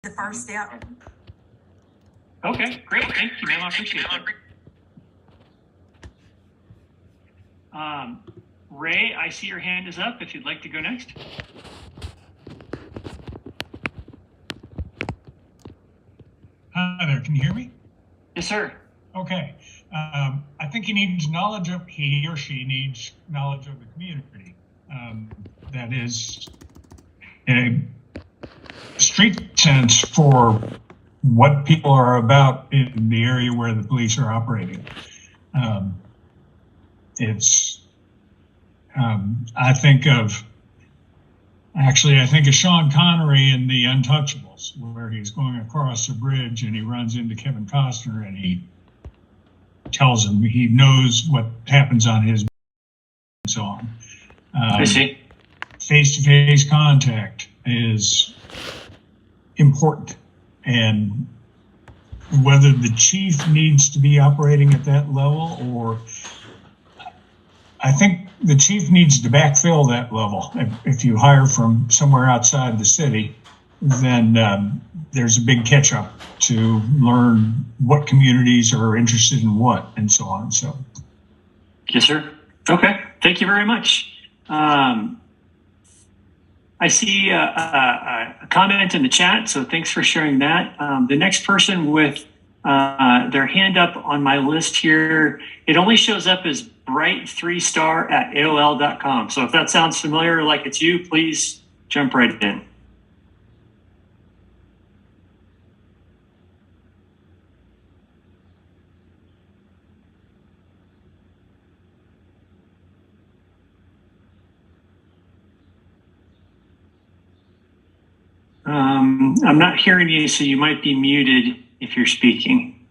the first step. Okay, great. Thank you, ma'am. I appreciate that. Ray, I see your hand is up if you'd like to go next. Hi there, can you hear me? Yes, sir. Okay. I think he or she needs knowledge of the community. That is a street sense for what people are about in the area where the police are operating. I think of Sean Connery in The Untouchables, where he's going across a bridge and he runs into Kevin Costner and he tells him he knows what happens on his and so on. I see. Face-to-face contact is important, and whether the chief needs to be operating at that level, or I think the chief needs to backfill that level. If you hire from somewhere outside the city, then there's a big catch-up to learn what communities are interested in what and so on. So, yes, sir. Okay, thank you very much. I see a comment in the chat, so thanks for sharing that. The next person with their hand up on my list here, it only shows up as bright3star@aol.com. So if that sounds familiar, like it's you, please jump right in. I'm not hearing you, so you might be muted if you're speaking.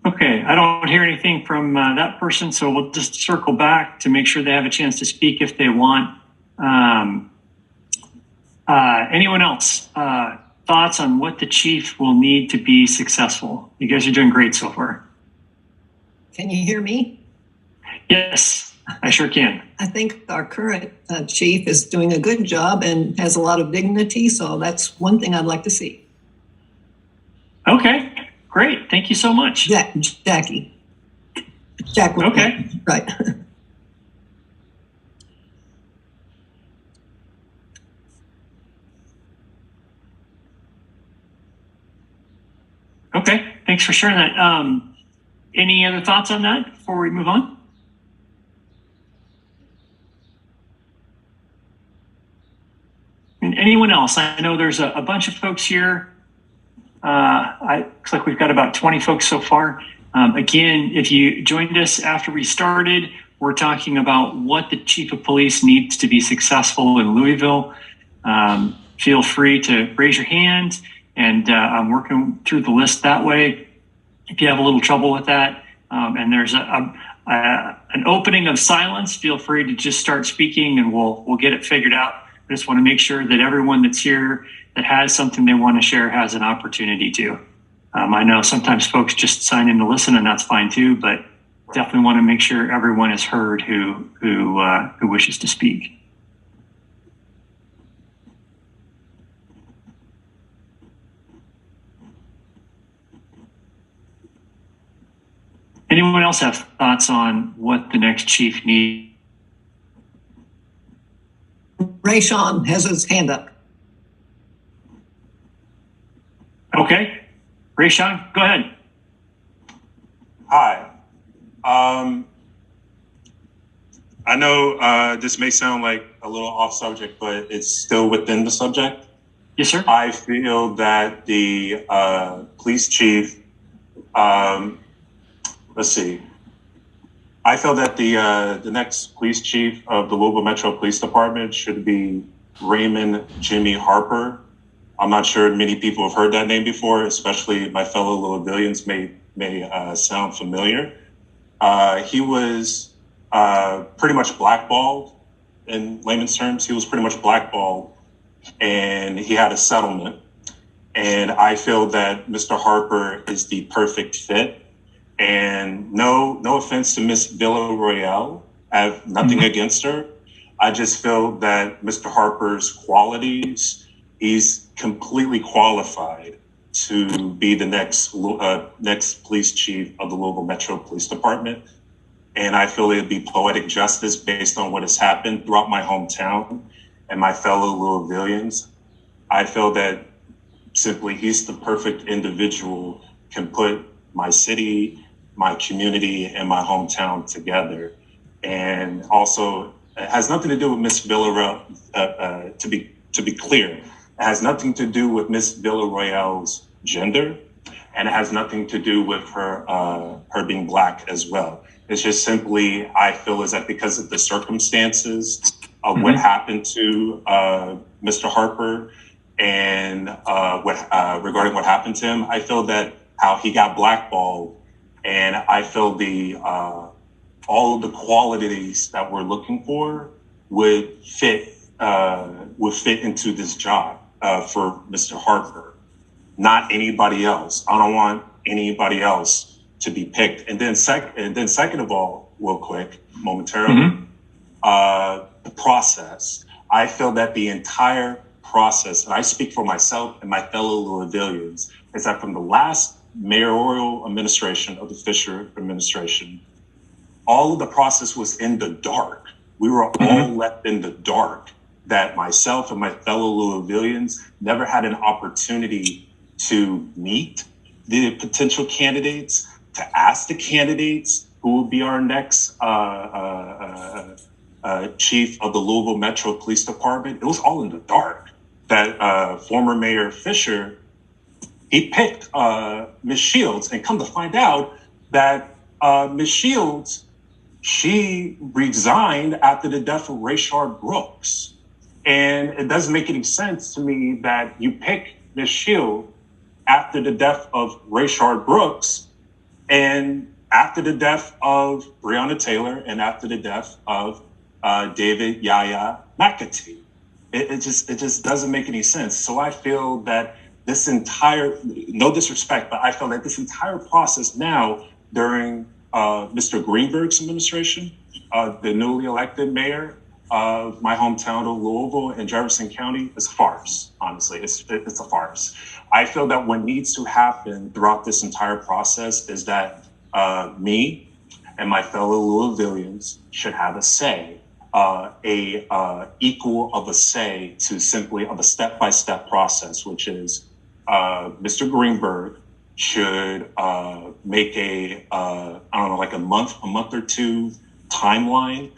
Okay, I don't hear anything from that person, so we'll just circle back to make sure they have a chance to speak if they want. Anyone else? Thoughts on what the chief will need to be successful? You guys are doing great so far. Can you hear me? Yes, I sure can. I think our current chief is doing a good job and has a lot of dignity. So that's one thing I'd like to see. Okay, great. Thank you so much. Jackie. Okay. Right. Okay, thanks for sharing that. Any other thoughts on that before we move on? And anyone else? I know there's a bunch of folks here. Looks like we've got about 20 folks so far. Again, if you joined us after we started, we're talking about what the chief of police needs to be successful in Louisville. Feel free to raise your hand, and I'm working through the list that way. If you have a little trouble with that, and there's an opening of silence, feel free to just start speaking and we'll get it figured out. I just want to make sure that everyone that's here that has something they want to share has an opportunity to. I know sometimes folks just sign in to listen, and that's fine too, but definitely want to make sure everyone is heard who wishes to speak. Anyone else have thoughts on what the next chief needs? Ray Sean has his hand up. Okay. Ray Sean, go ahead. Hi. I know this may sound like a little off subject, but it's still within the subject. Yes, sir. I feel that the police chief, let's see. I feel that the next police chief of the Louisville Metro Police Department should be Raymond Jimmy Harper. I'm not sure many people have heard that name before, especially my fellow Louisvillians may sound familiar. He was pretty much blackballed. In layman's terms, he was pretty much blackballed, and he had a settlement. And I feel that Mr. Harper is the perfect fit. And no offense to Miss Villarreal, I have nothing against her. I just feel that Mr. Harper's qualities, he's completely qualified to be the next police chief of the Louisville Metro Police Department. And I feel it'd be poetic justice based on what has happened throughout my hometown and my fellow Louisvillians. I feel that simply he's the perfect individual, can put my city, my community, and my hometown together. And also, it has nothing to do with Miss Villarreal, to be clear. It has nothing to do with Miss Villarreal's gender, and it has nothing to do with her being Black as well. It's just simply, I feel is that because of the circumstances of what happened to Mr. Harper and regarding what happened to him, I feel that how he got blackballed, and I feel all of the qualities that we're looking for would fit into this job for Mr. Harper, not anybody else. I don't want anybody else to be picked. And then second of all, real quick, momentarily, the process. I feel that the entire process, and I speak for myself and my fellow Louisvillians, is that from the last mayoral administration of the Fisher administration, all of the process was in the dark. We were all left in the dark, that myself and my fellow Louisvillians never had an opportunity to meet the potential candidates, to ask the candidates who will be our next chief of the Louisville Metro Police Department. It was all in the dark. That former Mayor Fisher, he picked Ms. Shields, and come to find out that Ms. Shields, she resigned after the death of Rayshard Brooks. And it doesn't make any sense to me that you pick Ms. Shields after the death of Rayshard Brooks, and after the death of Breonna Taylor, and after the death of David Yahya McAtee. It just doesn't make any sense. So I feel that this entire, no disrespect, but I feel that this entire process now during Mr. Greenberg's administration, the newly elected mayor of my hometown of Louisville and Jefferson County, is a farce. Honestly, it's a farce. I feel that what needs to happen throughout this entire process is that me and my fellow Louisvillians should have a say, equal of a say to simply of a step-by-step process, which is Mr. Greenberg should make like a month or two timeline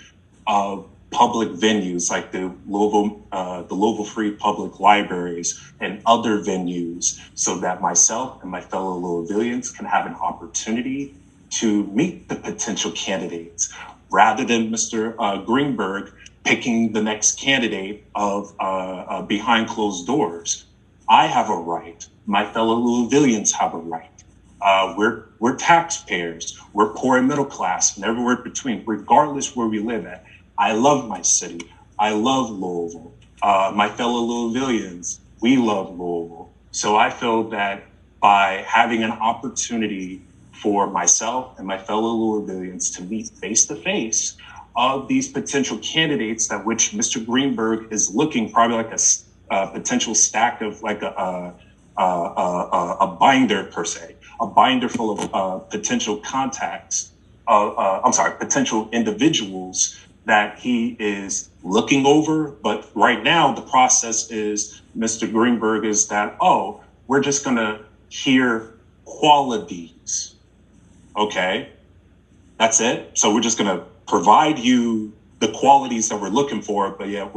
of public venues like the Louisville Free Public Libraries and other venues, so that myself and my fellow Louisvillians can have an opportunity to meet the potential candidates, rather than Mr. Greenberg picking the next candidate of behind closed doors. I have a right. My fellow Louisvillians have a right. We're taxpayers. We're poor and middle class and everywhere between, regardless where we live at. I love my city. I love Louisville. My fellow Louisvillians, we love Louisville. So I feel that by having an opportunity for myself and my fellow Louisvillians to meet face to face of these potential candidates, that which Mr. Greenberg is looking probably like a potential stack of like a binder per se, a binder full of potential contacts, potential individuals that he is looking over. But right now the process is Mr. Greenberg is that, we're just gonna hear qualities. Okay, that's it. So we're just gonna provide you the qualities that we're looking for, but yet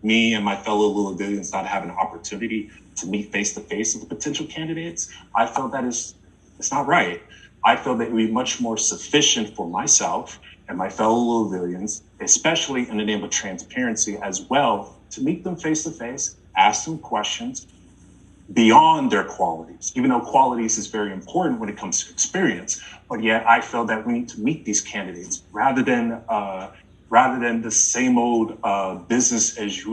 me and my fellow Louisvillians not having an opportunity to meet face to face with the potential candidates. I feel that it's not right. I feel that it would be much more sufficient for myself and my fellow Louisvillians, especially in the name of transparency as well, to meet them face to face, ask them questions beyond their qualities, even though qualities is very important when it comes to experience. But yet I feel that we need to meet these candidates rather than the same old business as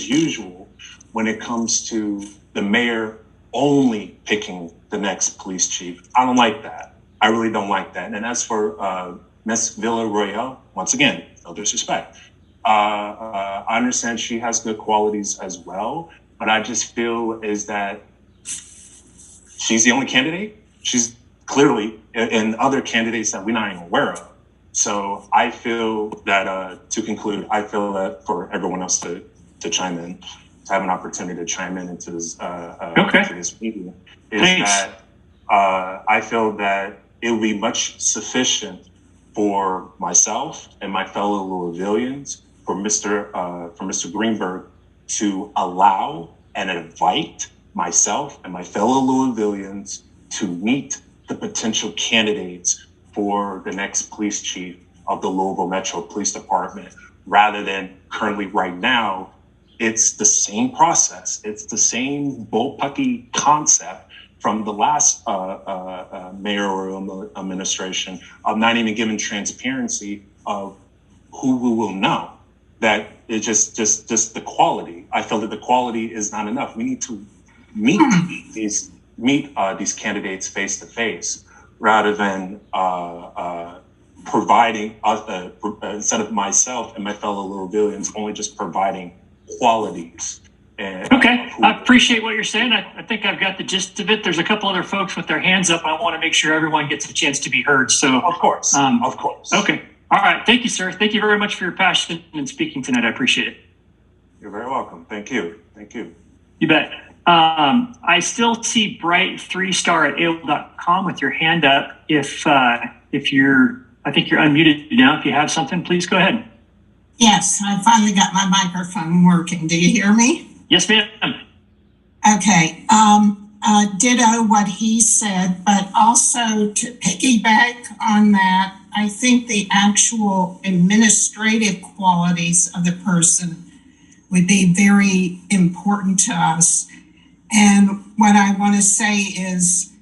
usual, when it comes to the mayor only picking the next police chief. I don't like that. I really don't like that. And as for Ms. Villarreal, once again, no disrespect. I understand she has good qualities as well, but I just feel is that she's the only candidate. She's clearly in other candidates that we're not even aware of. So I feel that to conclude, I feel that for everyone else to chime in, to have an opportunity to chime in into this into this meeting, is that I feel that it will be much sufficient for myself and my fellow Louisvillians, for Mr. Greenberg to allow and invite myself and my fellow Louisvillians to meet the potential candidates for the next police chief of the Louisville Metro Police Department, rather than currently right now. It's the same process. It's the same bullpucky concept from the last mayoral administration of not even giving transparency of who we will know. That it's just the quality. I feel that the quality is not enough. We need to meet these candidates face to face, rather than providing instead of myself and my fellow Louisvillians only just providing qualities. Okay, I appreciate what you're saying. I think I've got the gist of it. There's a couple other folks with their hands up. I want to make sure everyone gets a chance to be heard. So of course. Okay. All right. Thank you, sir. Thank you very much for your passion and speaking tonight. I appreciate it. You're very welcome. Thank you. You bet. I still see bright 3-star at AOL.com with your hand up. If you're, I think you're unmuted now. If you have something, please go ahead. Yes, I finally got my microphone working. Do you hear me? Yes, ma'am. Okay. Ditto what he said, but also to piggyback on that, I think the actual administrative qualities of the person would be very important to us. And what I want to say is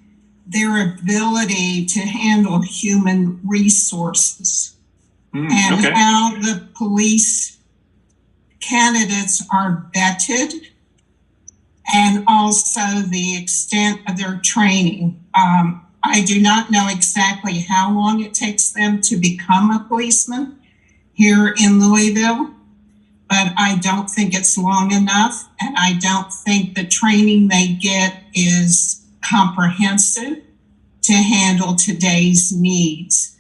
their ability to handle human resources and how the police candidates are vetted, and also the extent of their training. I do not know exactly how long it takes them to become a policeman here in Louisville, but I don't think it's long enough, and I don't think the training they get is comprehensive to handle today's needs.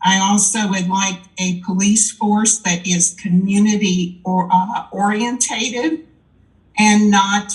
I also would like a police force that is community orientated and not